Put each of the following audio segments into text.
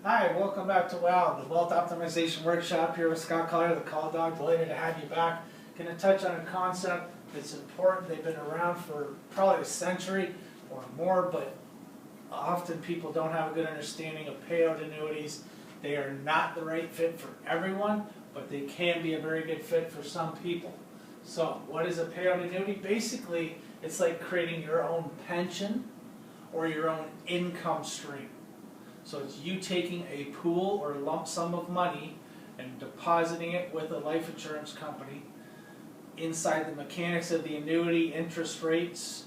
Hi, welcome back to WOW, the Wealth Optimization Workshop here with Scott Collier, the Call Dog. Delighted to have you back. Going to touch on a concept that's important. They've been around for probably a century or more, but often people don't have a good understanding of payout annuities. They are not the right fit for everyone, but they can be a very good fit for some people. So, what is a payout annuity? Basically, it's like creating your own pension or your own income stream. So it's you taking a pool or lump sum of money and depositing it with a life insurance company. Inside the mechanics of the annuity, interest rates,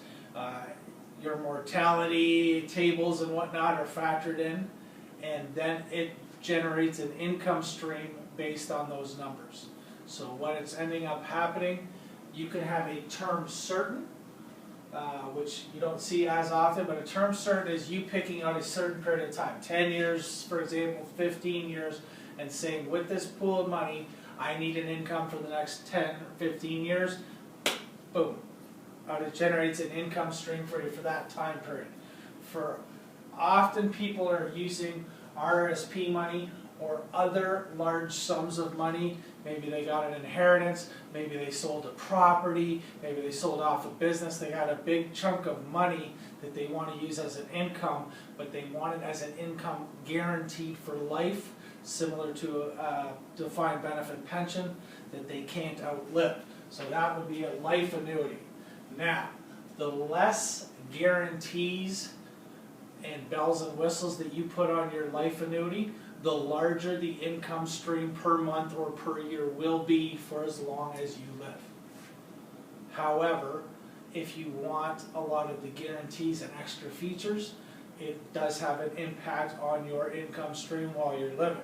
your mortality tables and whatnot are factored in, and then it generates an income stream based on those numbers. So what it's ending up happening, you can have a term certain, which you don't see as often, but a term certain is you picking out a certain period of time, 10 years, for example, 15 years, and saying, with this pool of money, I need an income for the next 10 or 15 years, boom. It generates an income stream for you for that time period. Often people are using RRSP money or other large sums of money. Maybe they got an inheritance, maybe they sold a property, maybe they sold off a business, they got a big chunk of money that they want to use as an income, but they want it as an income guaranteed for life, similar to a defined benefit pension that they can't outlive. So that would be a life annuity. Now, the less guarantees and bells and whistles that you put on your life annuity, the larger the income stream per month or per year will be for as long as you live. However, if you want a lot of the guarantees and extra features, it does have an impact on your income stream while you're living.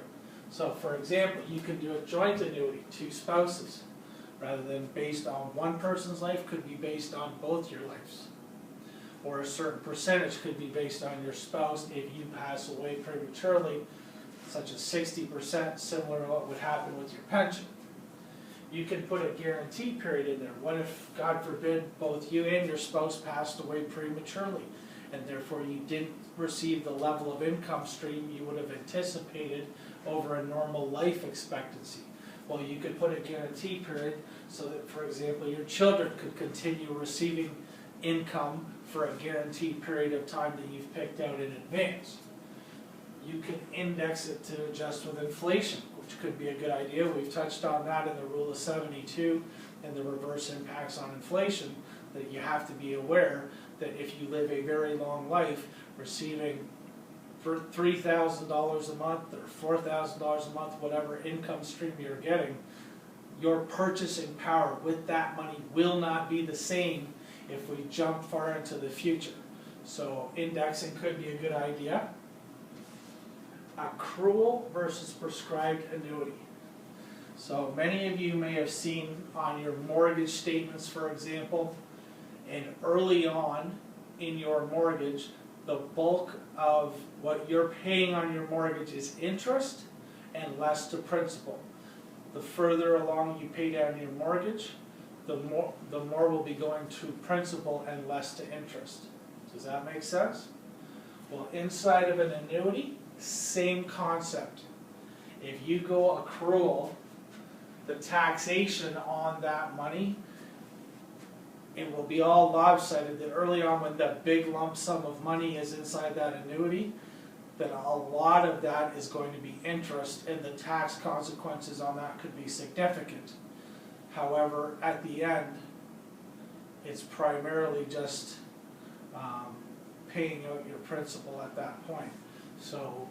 So for example, you can do a joint annuity, 2 spouses, rather than based on one person's life, could be based on both your lives. Or a certain percentage could be based on your spouse if you pass away prematurely, such as 60%, similar to what would happen with your pension. You can put a guarantee period in there. What if, God forbid, both you and your spouse passed away prematurely, and therefore you didn't receive the level of income stream you would have anticipated over a normal life expectancy? Well, you could put a guarantee period so that, for example, your children could continue receiving income for a guaranteed period of time that you've picked out in advance. You can index it to adjust with inflation, which could be a good idea. We've touched on that in the Rule of 72 and the reverse impacts on inflation, that you have to be aware that if you live a very long life, receiving for $3,000 a month or $4,000 a month, whatever income stream you're getting, your purchasing power with that money will not be the same if we jump far into the future. So indexing could be a good idea. Accrual versus prescribed annuity. So many of you may have seen on your mortgage statements, for example, and early on in your mortgage, the bulk of what you're paying on your mortgage is interest and less to principal. The further along you pay down your mortgage, the more will be going to principal and less to interest. Does that make sense? Well, inside of an annuity, same concept. If you go accrual, the taxation on that money, it will be all lopsided. That early on, when the big lump sum of money is inside that annuity, that a lot of that is going to be interest, and the tax consequences on that could be significant. However, at the end, it's primarily just paying out your principal at that point. So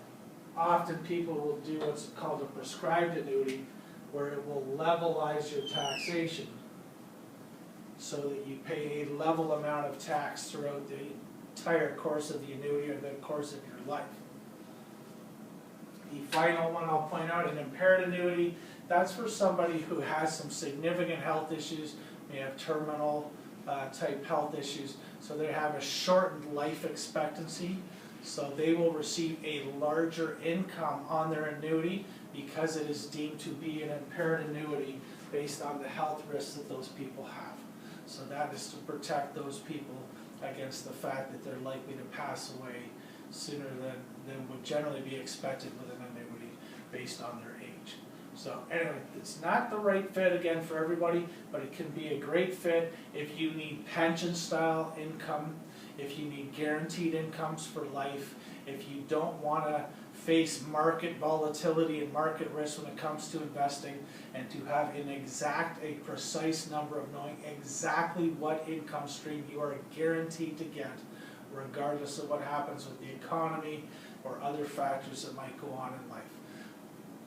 often people will do what's called a prescribed annuity, where it will levelize your taxation so that you pay a level amount of tax throughout the entire course of the annuity or the course of your life. The final one I'll point out, an impaired annuity, that's for somebody who has some significant health issues, may have terminal type health issues, so they have a shortened life expectancy, so they will receive a larger income on their annuity because it is deemed to be an impaired annuity based on the health risks that those people have. So that is to protect those people against the fact that they're likely to pass away sooner than would generally be expected with an annuity based on their age. So anyway, it's not the right fit again for everybody, but it can be a great fit if you need pension style income, if you need guaranteed incomes for life, if you don't want to face market volatility and market risk when it comes to investing, and to have a precise number of knowing exactly what income stream you are guaranteed to get, regardless of what happens with the economy or other factors that might go on in life.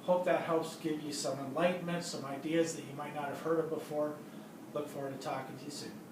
Hope that helps give you some enlightenment, some ideas that you might not have heard of before. Look forward to talking to you soon.